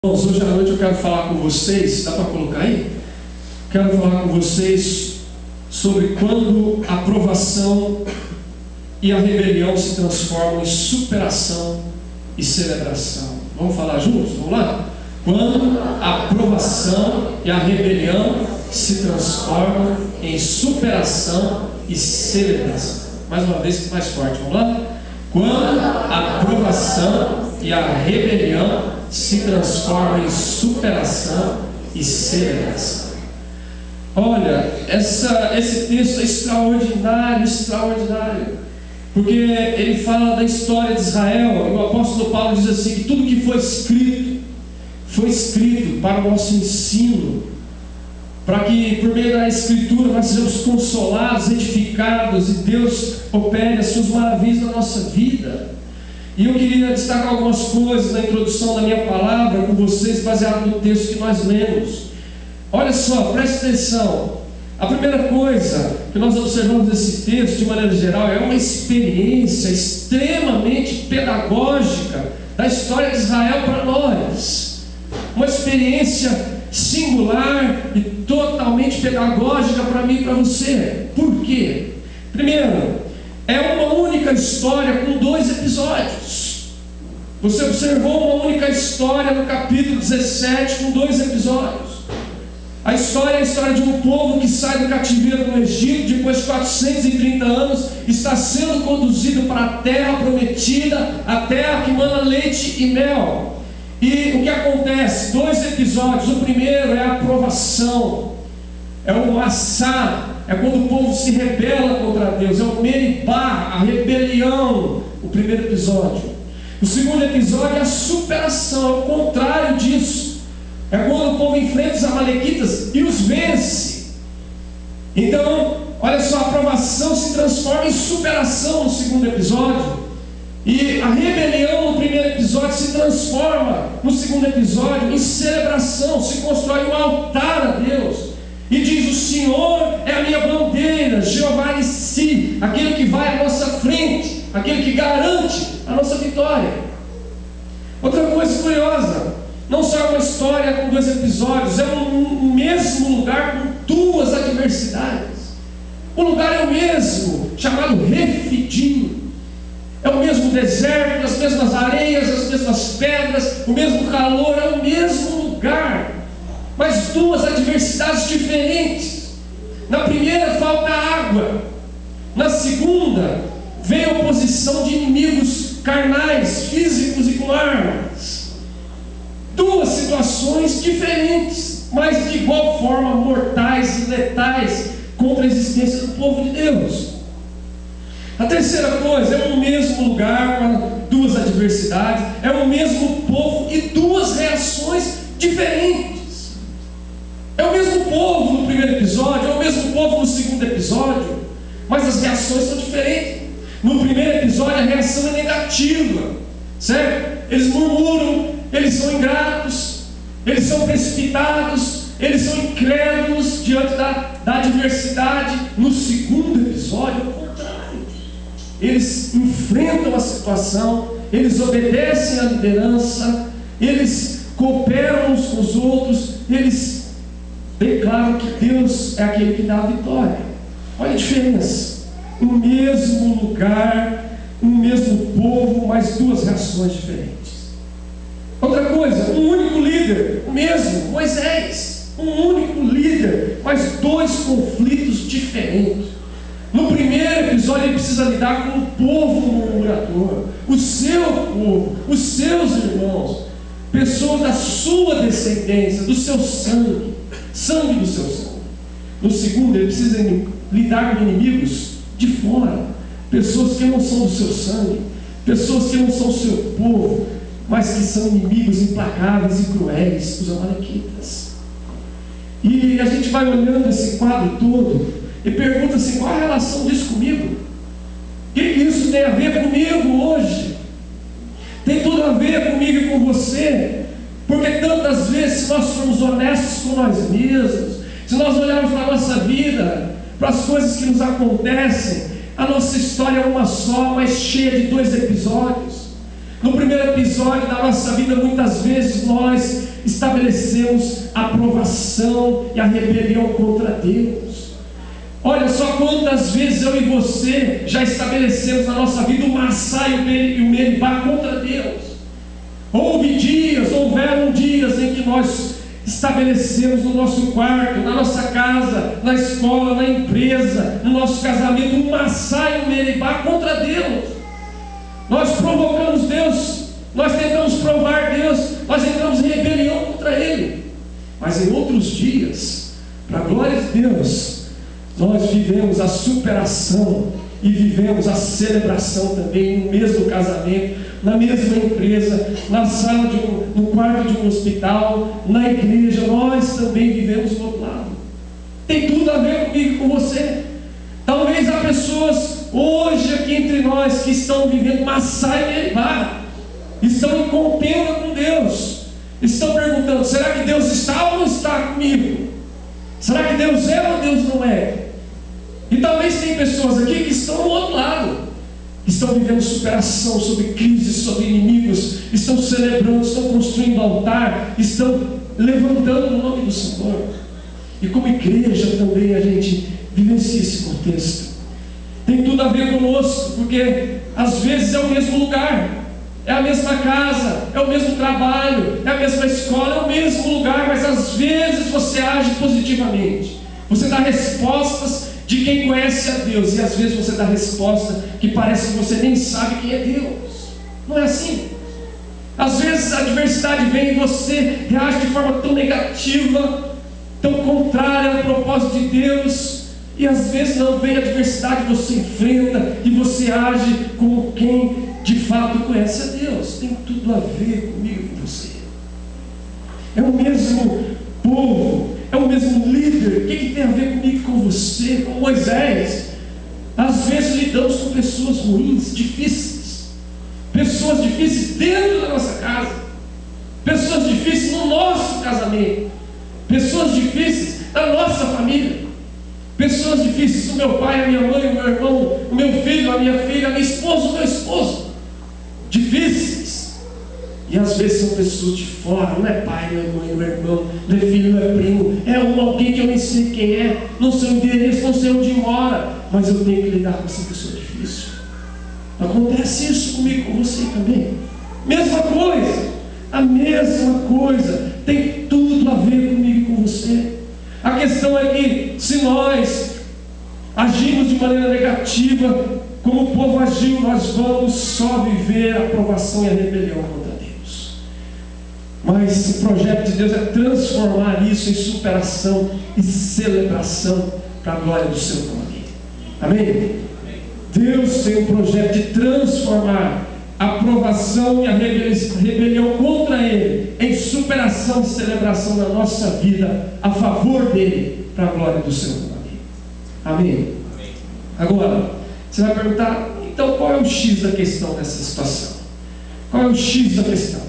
Hoje à noite eu quero falar com vocês, dá para colocar aí? Quero falar com vocês sobre quando a aprovação e a rebelião se transformam em superação e celebração. Vamos falar juntos? Vamos lá? Quando a aprovação e a rebelião se transformam em superação e celebração. Mais uma vez, mais forte, vamos lá? Quando a aprovação e a rebelião se transformam em superação e celebração. Olha, esse texto é extraordinário, porque ele fala da história de Israel, e o apóstolo Paulo diz assim, que tudo que foi escrito para o nosso ensino, para que por meio da escritura nós sejamos consolados, edificados, e Deus opere as suas maravilhas na nossa vida. E eu queria destacar algumas coisas na introdução da minha palavra com vocês, baseado no texto que nós lemos. Olha só, preste atenção. A primeira coisa que nós observamos nesse texto, de maneira geral, é uma experiência extremamente pedagógica da história de Israel para nós. Uma experiência singular e totalmente pedagógica para mim e para você. Por quê? Primeiro, é uma única história com 2 episódios. Você observou uma única história no capítulo 17 com 2 episódios. A história é a história de um povo que sai do cativeiro no Egito, depois de 430 anos, está sendo conduzido para a terra prometida, a terra que mana leite e mel. E o que acontece? 2 episódios. O primeiro é a aprovação, é o massá, é quando o povo se rebela contra Deus, é o meribá, a rebelião, o primeiro episódio. O segundo episódio é a superação, é o contrário disso. É quando o povo enfrenta os amalequitas e os vence. Então, olha só, a aprovação se transforma em superação no segundo episódio. E a rebelião no primeiro episódio se transforma no segundo episódio em celebração. Se constrói um altar a Deus. E diz: o Senhor é a minha bandeira, Jeová em si, aquele que vai à nossa frente, aquele que garante a nossa vitória. Outra coisa curiosa, não só é uma história com 2 episódios, é um mesmo lugar com 2 adversidades. O lugar é o mesmo, chamado Refidim. É o mesmo deserto, as mesmas areias, as mesmas pedras, o mesmo calor, é o mesmo lugar, mas 2 adversidades diferentes. Na primeira falta água, na segunda vem a oposição de inimigos carnais, físicos e com armas. 2 situações diferentes, mas de igual forma mortais e letais contra a existência do povo de Deus. A terceira coisa, é o mesmo lugar com 2 adversidades, é o mesmo povo e 2 reações diferentes. É o mesmo povo no primeiro episódio, é o mesmo povo no segundo episódio, mas as reações são diferentes. No primeiro episódio a reação é negativa, certo? Eles murmuram, eles são ingratos, eles são precipitados, eles são incrédulos diante da adversidade. No segundo episódio, ao contrário, eles enfrentam a situação, eles obedecem à liderança, eles cooperam uns com os outros, eles declaram que Deus é aquele que dá a vitória. Olha a diferença, o mesmo lugar, o mesmo povo, mas 2 reações diferentes. Outra coisa, um único líder, o mesmo, Moisés, um único líder, mas 2 conflitos diferentes. No primeiro episódio ele precisa lidar com o povo murmurador, o seu povo, os seus irmãos, pessoas da sua descendência, do seu sangue do seu sangue. No segundo ele precisa lidar com inimigos de fora, pessoas que não são do seu sangue, pessoas que não são do seu povo, mas que são inimigos implacáveis e cruéis, os amalequitas. E a gente vai olhando esse quadro todo e pergunta assim: qual a relação disso comigo? O que isso tem a ver comigo hoje? Tem tudo a ver comigo e com você, porque tantas vezes, se nós formos honestos com nós mesmos, se nós olharmos para a nossa vida, para as coisas que nos acontecem, a nossa história é uma só, mas cheia de 2 episódios. No primeiro episódio da nossa vida, muitas vezes nós estabelecemos a aprovação e a rebelião contra Deus. Olha só quantas vezes eu e você já estabelecemos na nossa vida o Massá e o Meribá contra Deus. Houveram dias em que nós estabelecemos no nosso quarto, na nossa casa, na escola, na empresa, no nosso casamento, um Massá e um Meribá contra Deus. Nós provocamos Deus, nós tentamos provar Deus, nós entramos em rebelião contra Ele. Mas em outros dias, para a glória de Deus, nós vivemos a superação e vivemos a celebração também no mesmo casamento, na mesma empresa, na sala no quarto de um hospital, na igreja. Nós também vivemos do outro lado. Tem tudo a ver comigo e com você. Talvez há pessoas hoje aqui entre nós que estão vivendo Massá e Meribá, estão em contenda com Deus, estão perguntando: será que Deus está ou não está comigo? Será que Deus é ou Deus não é? E talvez tem pessoas aqui que estão do outro lado, estão vivendo superação sobre crises, sobre inimigos, estão celebrando, estão construindo altar, estão levantando o nome do Senhor. E como igreja também a gente vivencia esse contexto. Tem tudo a ver conosco, porque às vezes é o mesmo lugar, é a mesma casa, é o mesmo trabalho, é a mesma escola, é o mesmo lugar, mas às vezes você age positivamente, você dá respostas de quem conhece a Deus, e às vezes você dá resposta que parece que você nem sabe quem é Deus. Não é assim? Às vezes a adversidade vem e você reage de forma tão negativa, tão contrária ao propósito de Deus, e às vezes não vem a adversidade, você enfrenta e você age como quem de fato conhece a Deus. Tem tudo a ver comigo e com você. É o mesmo povo, é o mesmo líder. O que tem a ver comigo e com você, com Moisés? Às vezes lidamos com pessoas ruins, difíceis, pessoas difíceis dentro da nossa casa, pessoas difíceis no nosso casamento, pessoas difíceis na nossa família, pessoas difíceis do meu pai, a minha mãe, o meu irmão, o meu filho, a minha filha, a minha esposa, o meu esposo. Difíceis. E às vezes são pessoas de fora. Não é pai, não é mãe, não é irmão, não é filho, não é primo, é alguém que eu nem sei quem é, não sei o endereço, não sei onde mora, mas eu tenho que lidar com essa pessoa difícil. Acontece isso comigo, com você também. Mesma coisa. A mesma coisa. Tem tudo a ver comigo e com você. A questão é que se nós agimos de maneira negativa, como o povo agiu, nós vamos só viver a aprovação e a rebelião contra Deus. Mas o projeto de Deus é transformar isso em superação e celebração para a glória do seu nome. Amém? Deus tem um projeto de transformar a aprovação e a rebelião contra Ele em superação e celebração da nossa vida a favor dEle, para a glória do seu nome. Amém? Amém. Agora, você vai perguntar: então qual é o X da questão nessa situação? Qual é o X da questão?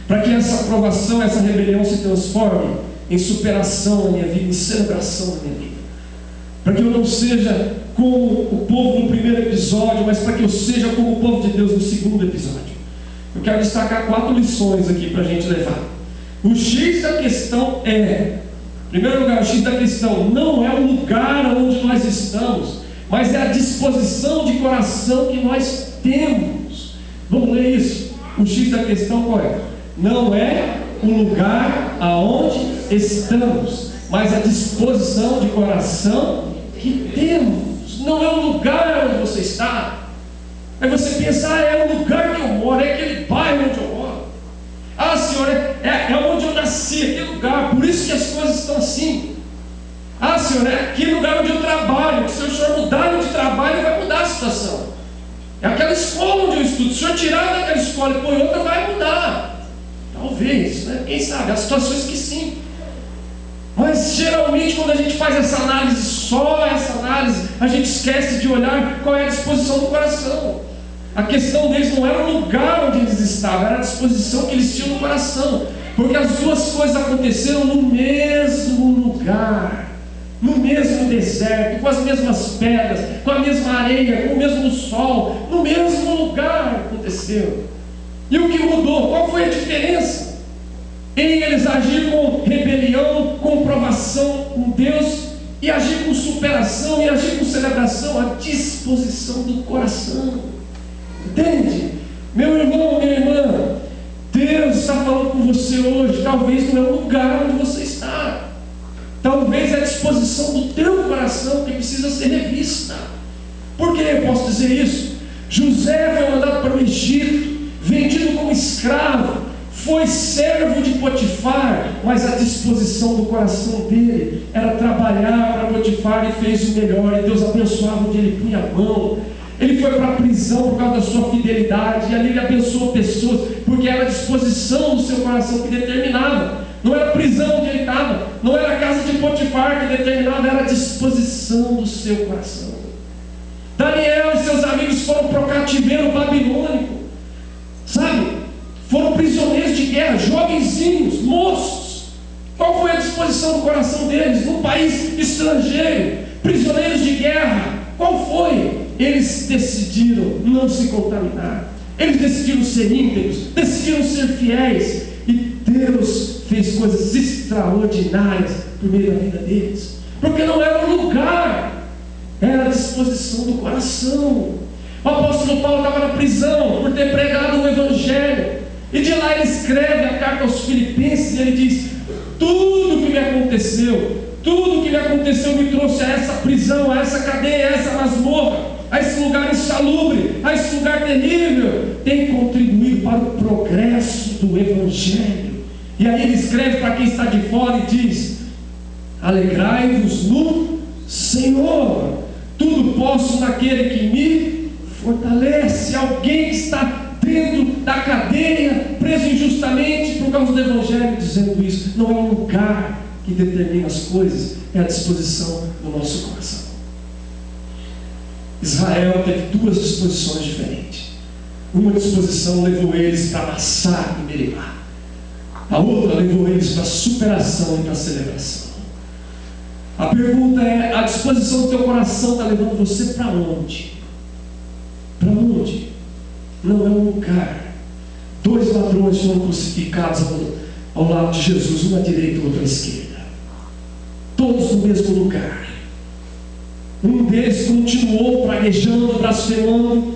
Para que essa aprovação, essa rebelião se transforme em superação na minha vida, em celebração na minha vida. Para que eu não seja como o povo no primeiro episódio, mas para que eu seja como o povo de Deus no segundo episódio. Eu quero destacar 4 lições aqui para a gente levar. O X da questão é, em primeiro lugar, o X da questão não é o lugar onde nós estamos, mas é a disposição de coração que nós temos. Vamos ler isso? O X da questão qual é? Não é o lugar aonde estamos, mas a disposição de coração que temos. Não é o lugar onde você está. Aí você pensa: é o lugar que eu moro, é aquele bairro onde eu moro. Ah, Senhor, é onde eu nasci, aquele lugar, por isso que as coisas estão assim. Ah, Senhor, é aquele lugar onde eu trabalho, que se o Senhor mudar de trabalho, vai mudar a situação. É aquela escola onde eu estudo, se o Senhor tirar daquela escola e pôr outra, vai mudar. Talvez, né? Quem sabe, há situações que sim. Mas geralmente quando a gente faz essa análise, só essa análise, a gente esquece de olhar qual é a disposição do coração. A questão deles não era o lugar onde eles estavam, era a disposição que eles tinham no coração. Porque as duas coisas aconteceram no mesmo lugar, no mesmo deserto, com as mesmas pedras, com a mesma areia, com o mesmo sol, no mesmo lugar aconteceu. E o que mudou? Qual foi a diferença? em eles agir com rebelião, com provação com Deus, e agir com superação, e agir com celebração, a disposição do coração. Entende? Meu irmão, minha irmã, Deus está falando com você hoje. Talvez não é o lugar onde você está, talvez é a disposição do teu coração que precisa ser revista. Por que eu posso dizer isso? José foi mandado para o Egito, vendido como escravo, foi servo de Potifar, mas a disposição do coração dele era trabalhar para Potifar, e fez o melhor, e Deus abençoava onde ele punha a mão. Ele foi para a prisão por causa da sua fidelidade, e ali ele abençoou pessoas, porque era a disposição do seu coração que determinava. Não era a prisão onde ele estava, não era a casa de Potifar que determinava, era a disposição do seu coração. Daniel e seus amigos foram para o cativeiro babilônico, sabe? Foram prisioneiros de guerra, jovenzinhos, moços. Qual foi a disposição do coração deles? Num país estrangeiro, prisioneiros de guerra. Qual foi? Eles decidiram não se contaminar, eles decidiram ser íntegros, decidiram ser fiéis, e Deus fez coisas extraordinárias por meio da vida deles, porque não era o lugar, era a disposição do coração. O apóstolo Paulo estava na prisão por ter pregado o Evangelho, e de lá ele escreve a carta aos Filipenses, e ele diz: tudo que me aconteceu me trouxe a essa prisão, a essa cadeia, a essa masmorra, a esse lugar insalubre, a esse lugar terrível, tem contribuído para o progresso do Evangelho. E aí ele escreve para quem está de fora e diz: alegrai-vos no Senhor, tudo posso naquele que me fortalece. Alguém que está dentro da cadeia, preso injustamente por causa do Evangelho, dizendo isso. Não é um lugar que determina as coisas, é a disposição do nosso coração. Israel teve duas disposições diferentes. Uma disposição levou eles para Massá e Meribá, a outra levou eles para a superação e para a celebração. A pergunta é: a disposição do teu coração está levando você para onde? Para onde? Não é um lugar. Dois ladrões foram crucificados ao lado de Jesus, um à direita e outro à esquerda, todos no mesmo lugar. Um deles continuou praguejando, blasfemando,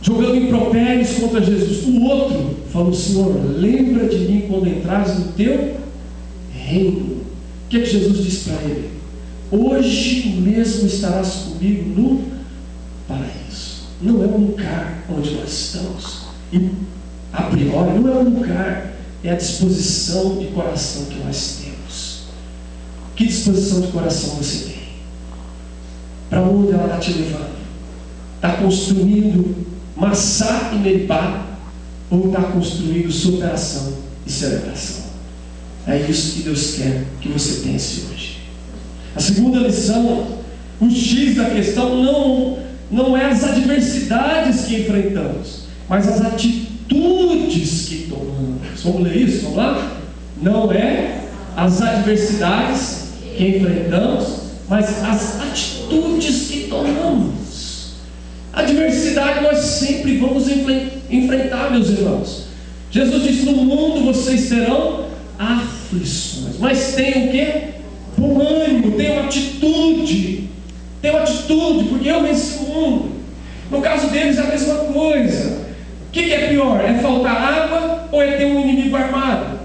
jogando impropérios contra Jesus. O outro falou: Senhor, lembra de mim quando entrares no teu reino. O que é que Jesus disse para ele? Hoje mesmo estarás comigo no paraíso. Não é um lugar onde nós estamos, e a priori não é um lugar, é a disposição de coração que nós temos. Que disposição de coração você tem? Para onde ela está te levando? Está construindo Massá e Meribá, ou está construindo superação e celebração? É isso que Deus quer que você pense hoje. A segunda lição, o X da questão, não é as adversidades que enfrentamos, mas as atitudes que tomamos. Vamos ler isso? Vamos lá? Não é as adversidades que enfrentamos, mas as atitudes que tomamos. Adversidade nós sempre vamos enfrentar, meus irmãos. Jesus disse: no mundo vocês terão aflições, mas tem o quê? Bom ânimo, tem uma atitude. Tem uma atitude, porque eu venci o mundo. No caso deles é a mesma coisa. O que é pior? É faltar água ou é ter um inimigo armado?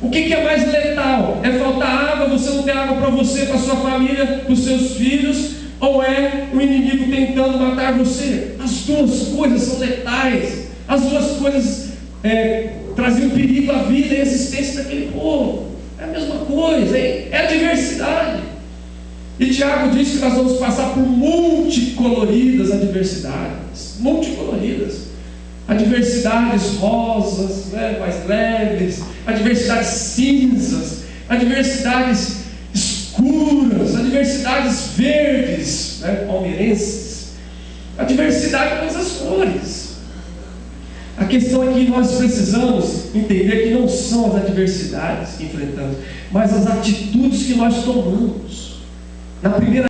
O que é mais letal? É faltar água, você não ter água para você, para sua família, para os seus filhos, ou é um inimigo tentando matar você? As duas coisas são letais. As duas coisas traziam perigo à vida e à existência daquele povo. É a mesma coisa, é a diversidade. E Tiago diz que nós vamos passar por multicoloridas adversidades. Multicoloridas. Adversidades rosas, mais leves, adversidades cinzas, adversidades escuras, adversidades verdes, palmeirenses, adversidade de todas as cores. A questão é que nós precisamos entender que não são as adversidades que enfrentamos, mas as atitudes que nós tomamos. Na primeira